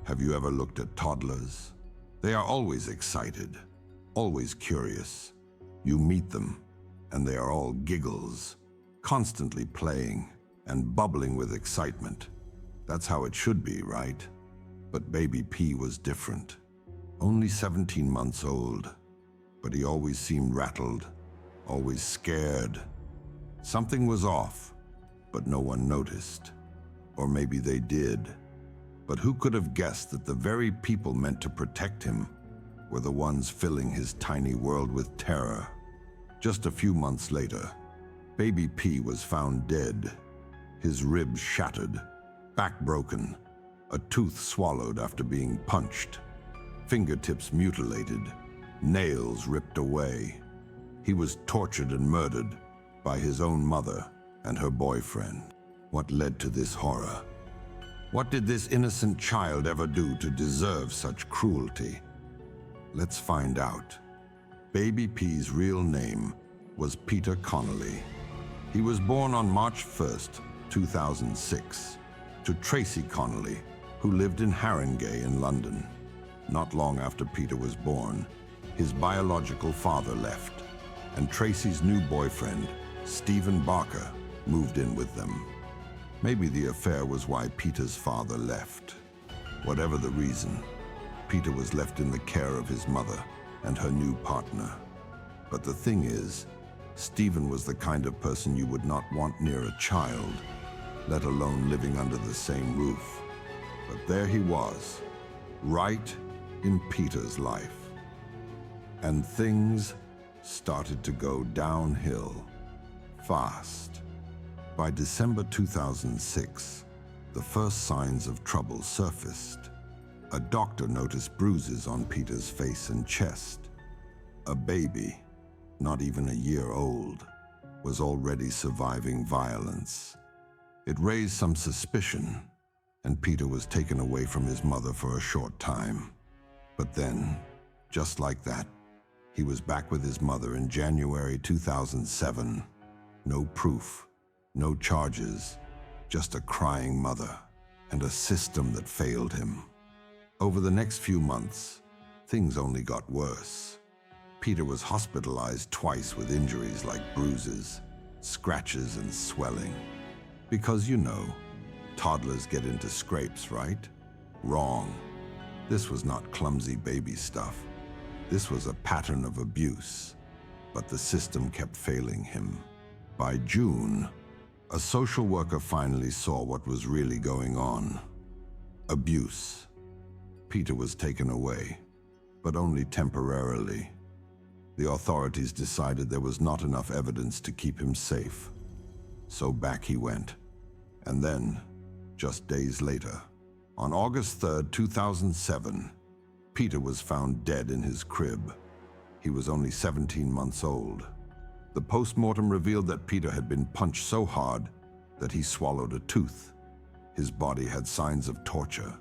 Have you ever looked at toddlers? They are always excited, always curious. You meet them, and they are all giggles, constantly playing and bubbling with excitement. That's how it should be, right? But baby P was different. Only 17 months old, but he always seemed rattled, always scared. Something was off, but no one noticed. Or maybe they did. But who could have guessed that the very people meant to protect him were the ones filling his tiny world with terror? Just a few months later, baby P was found dead, his ribs shattered, back broken, a tooth swallowed after being punched, fingertips mutilated, nails ripped away. He was tortured and murdered by his own mother and her boyfriend. What led to this horror? What did this innocent child ever do to deserve such cruelty? Let's find out. Baby P's real name was Peter Connolly. He was born on March 1st, 2006, to Tracy Connolly, who lived in Haringey in London. Not long after Peter was born, his biological father left, and Tracy's new boyfriend, Stephen Barker, moved in with them. Maybe the affair was why Peter's father left. Whatever the reason, Peter was left in the care of his mother and her new partner. But the thing is, Stephen was the kind of person you would not want near a child, let alone living under the same roof. But there he was, right in Peter's life. And things started to go downhill fast. By December 2006, the first signs of trouble surfaced. A doctor noticed bruises on Peter's face and chest. A baby, not even a year old, was already surviving violence. It raised some suspicion, and Peter was taken away from his mother for a short time. But then, just like that, he was back with his mother in January 2007. No proof, no charges, just a crying mother and a system that failed him. Over the next few months, things only got worse. Peter was hospitalized twice with injuries like bruises, scratches, and swelling. Because you know, toddlers get into scrapes, right? Wrong. This was not clumsy baby stuff. This was a pattern of abuse, but the system kept failing him. By June, a social worker finally saw what was really going on. Abuse. Peter was taken away, but only temporarily. The authorities decided there was not enough evidence to keep him safe. So back he went. And then, just days later, on August 3rd, 2007, Peter was found dead in his crib. He was only 17 months old. The post-mortem revealed that Peter had been punched so hard that he swallowed a tooth. His body had signs of torture.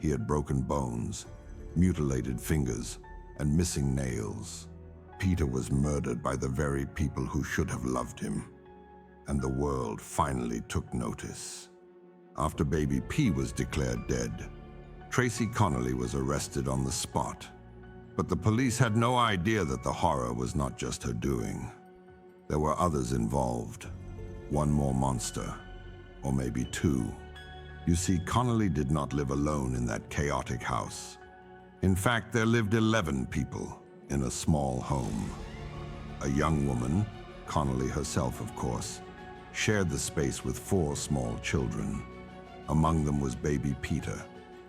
He had broken bones, mutilated fingers, and missing nails. Peter was murdered by the very people who should have loved him. And the world finally took notice. After baby P was declared dead, Tracy Connolly was arrested on the spot. But the police had no idea that the horror was not just her doing. There were others involved. One more monster, or maybe two. You see, Connolly did not live alone in that chaotic house. In fact, there lived 11 people in a small home. A young woman, Connolly herself of course, shared the space with 4 small children. Among them was baby Peter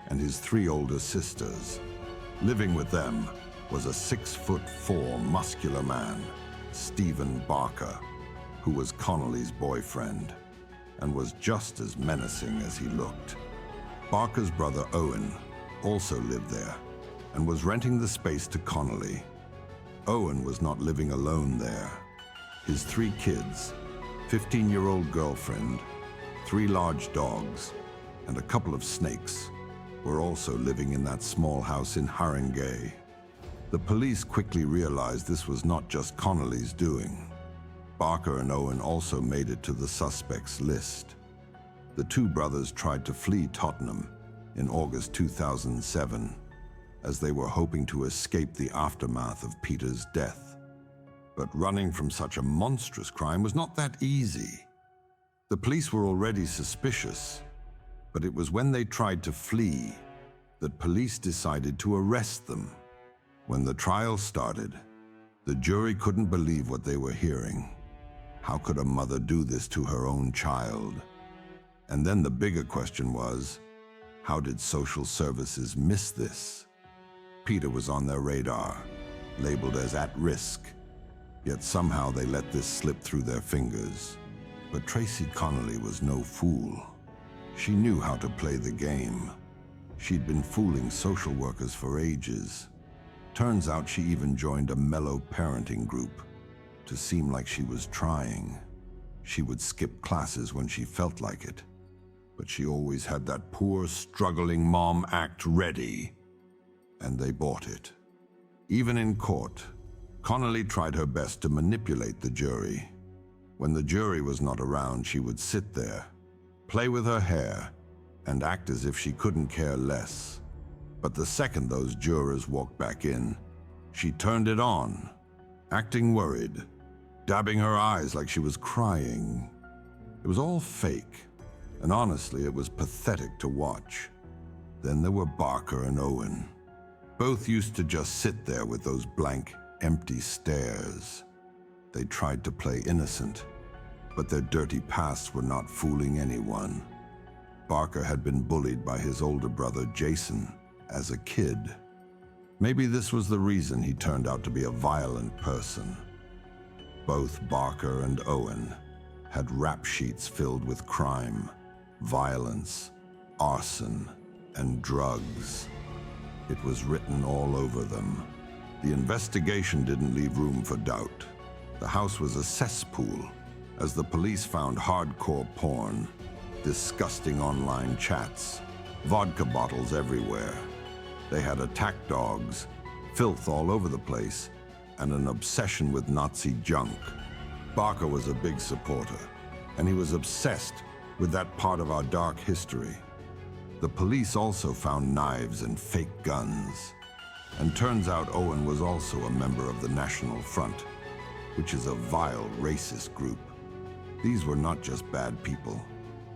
and his 3 older sisters. Living with them was a 6'4" muscular man, Stephen Barker, who was Connolly's boyfriend and was just as menacing as he looked. Barker's brother Owen also lived there and was renting the space to Connolly. Owen was not living alone there. His 3 kids, 15-year-old girlfriend, 3 large dogs, and a couple of snakes were also living in that small house in Haringey. The police quickly realized this was not just Connolly's doing. Barker and Owen also made it to the suspects list. The 2 brothers tried to flee Tottenham in August 2007, as they were hoping to escape the aftermath of Peter's death. But running from such a monstrous crime was not that easy. The police were already suspicious, but it was when they tried to flee that police decided to arrest them. When the trial started, the jury couldn't believe what they were hearing. How could a mother do this to her own child? And then the bigger question was, how did social services miss this? Peter was on their radar, labeled as at risk, yet somehow they let this slip through their fingers. But Tracy Connolly was no fool. She knew how to play the game. She'd been fooling social workers for ages. Turns out she even joined a mellow parenting group to seem like she was trying. She would skip classes when she felt like it, but she always had that poor, struggling mom act ready, and they bought it. Even in court, Connolly tried her best to manipulate the jury. When the jury was not around, she would sit there, play with her hair, and act as if she couldn't care less. But the second those jurors walked back in, she turned it on, acting worried, dabbing her eyes like she was crying. It was all fake, and honestly, it was pathetic to watch. Then there were Barker and Owen. Both used to just sit there with those blank, empty stares. They tried to play innocent, but their dirty pasts were not fooling anyone. Barker had been bullied by his older brother, Jason, as a kid. Maybe this was the reason he turned out to be a violent person. Both Barker and Owen had rap sheets filled with crime, violence, arson, and drugs. It was written all over them. The investigation didn't leave room for doubt. The house was a cesspool, as the police found hardcore porn, disgusting online chats, vodka bottles everywhere. They had attack dogs, filth all over the place, and an obsession with Nazi junk. Barker was a big supporter, and he was obsessed with that part of our dark history. The police also found knives and fake guns. And turns out Owen was also a member of the National Front, which is a vile racist group. These were not just bad people,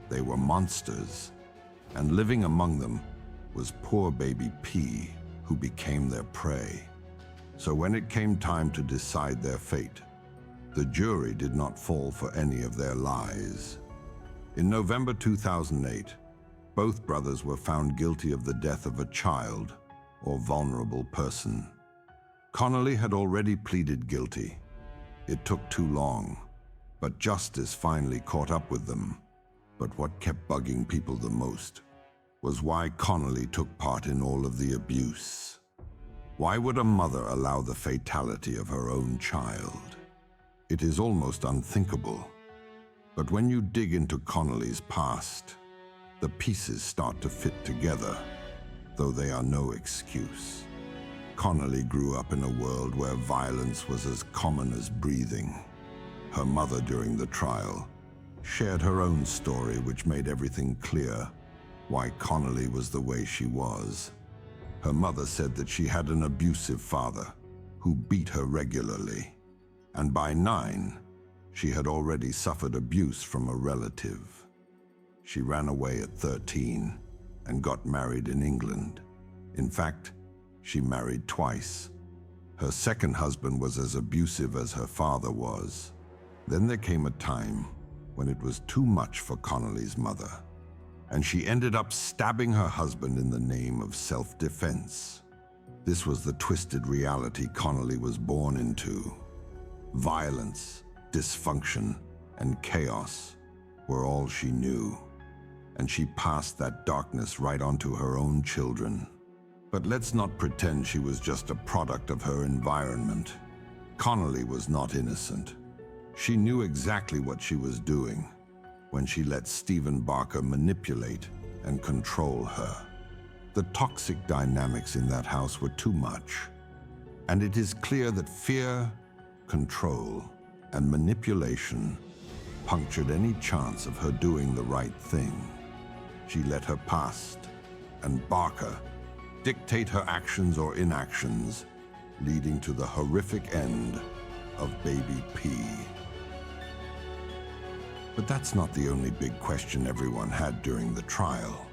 they were monsters. And living among them was poor baby P, who became their prey. So when it came time to decide their fate, the jury did not fall for any of their lies. In November 2008, both brothers were found guilty of the death of a child or vulnerable person. Connolly had already pleaded guilty. It took too long, but justice finally caught up with them. But what kept bugging people the most was why Connolly took part in all of the abuse. Why would a mother allow the fatality of her own child? It is almost unthinkable. But when you dig into Connolly's past, the pieces start to fit together, though they are no excuse. Connolly grew up in a world where violence was as common as breathing. Her mother, during the trial, shared her own story, which made everything clear why Connolly was the way she was. Her mother said that she had an abusive father who beat her regularly, and by 9, she had already suffered abuse from a relative. She ran away at 13 and got married in England. In fact, she married twice. Her second husband was as abusive as her father was. Then there came a time when it was too much for Connolly's mother, and she ended up stabbing her husband in the name of self-defense. This was the twisted reality Connolly was born into. Violence, dysfunction, and chaos were all she knew, and she passed that darkness right onto her own children. But let's not pretend she was just a product of her environment. Connolly was not innocent. She knew exactly what she was doing when she let Stephen Barker manipulate and control her. The toxic dynamics in that house were too much, and it is clear that fear, control, and manipulation punctured any chance of her doing the right thing. She let her past and Barker dictate her actions or inactions, leading to the horrific end of Baby P. But that's not the only big question everyone had during the trial.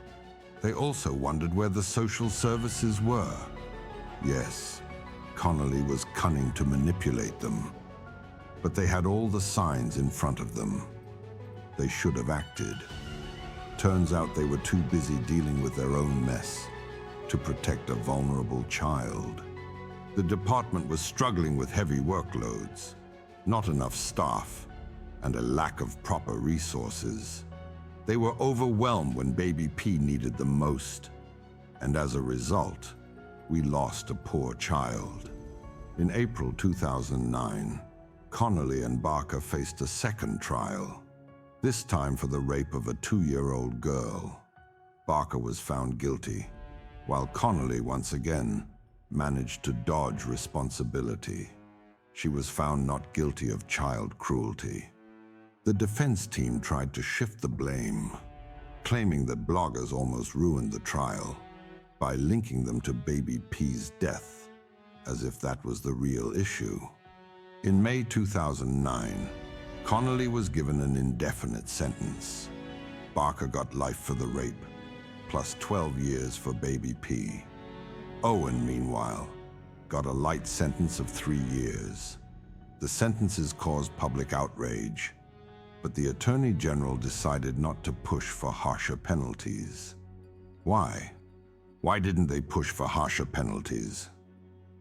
They also wondered where the social services were. Yes, Connolly was cunning to manipulate them, but they had all the signs in front of them. They should have acted. Turns out they were too busy dealing with their own mess to protect a vulnerable child. The department was struggling with heavy workloads, not enough staff, and a lack of proper resources. They were overwhelmed when Baby P needed them most, and as a result, we lost a poor child. In April 2009, Connolly and Barker faced a second trial, this time for the rape of a 2-year-old girl. Barker was found guilty, while Connolly once again managed to dodge responsibility. She was found not guilty of child cruelty. The defense team tried to shift the blame, claiming that bloggers almost ruined the trial by linking them to Baby P's death, as if that was the real issue. In May 2009, Connolly was given an indefinite sentence. Barker got life for the rape, plus 12 years for Baby P. Owen, meanwhile, got a light sentence of 3 years. The sentences caused public outrage, but the Attorney General decided not to push for harsher penalties. Why? Why didn't they push for harsher penalties?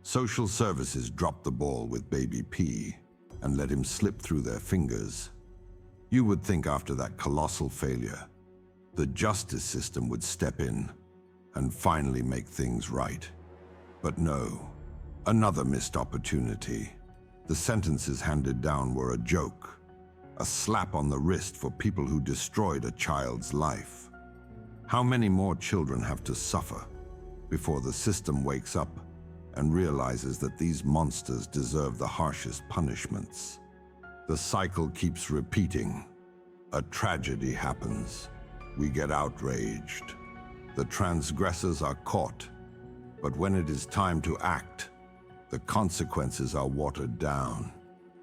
Social services dropped the ball with Baby P and let him slip through their fingers. You would think after that colossal failure, the justice system would step in and finally make things right. But no, another missed opportunity. The sentences handed down were a joke, a slap on the wrist for people who destroyed a child's life. How many more children have to suffer before the system wakes up and realizes that these monsters deserve the harshest punishments? The cycle keeps repeating. A tragedy happens. We get outraged. The transgressors are caught. But when it is time to act, the consequences are watered down.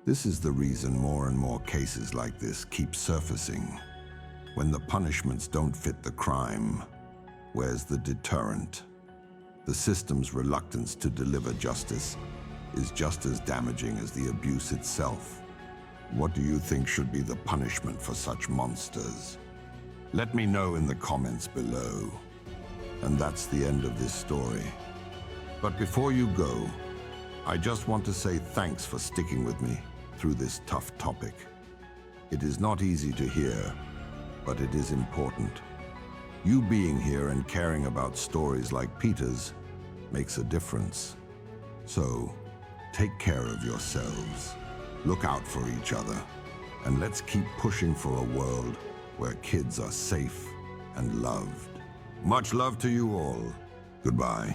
This is the reason more and more cases like this keep surfacing. When the punishments don't fit the crime, where's the deterrent? The system's reluctance to deliver justice is just as damaging as the abuse itself. What do you think should be the punishment for such monsters? Let me know in the comments below. And that's the end of this story. But before you go, I just want to say thanks for sticking with me through this tough topic. It is not easy to hear, but it is important. You being here and caring about stories like Peter's makes a difference. So, take care of yourselves, look out for each other, and let's keep pushing for a world where kids are safe and loved. Much love to you all. Goodbye.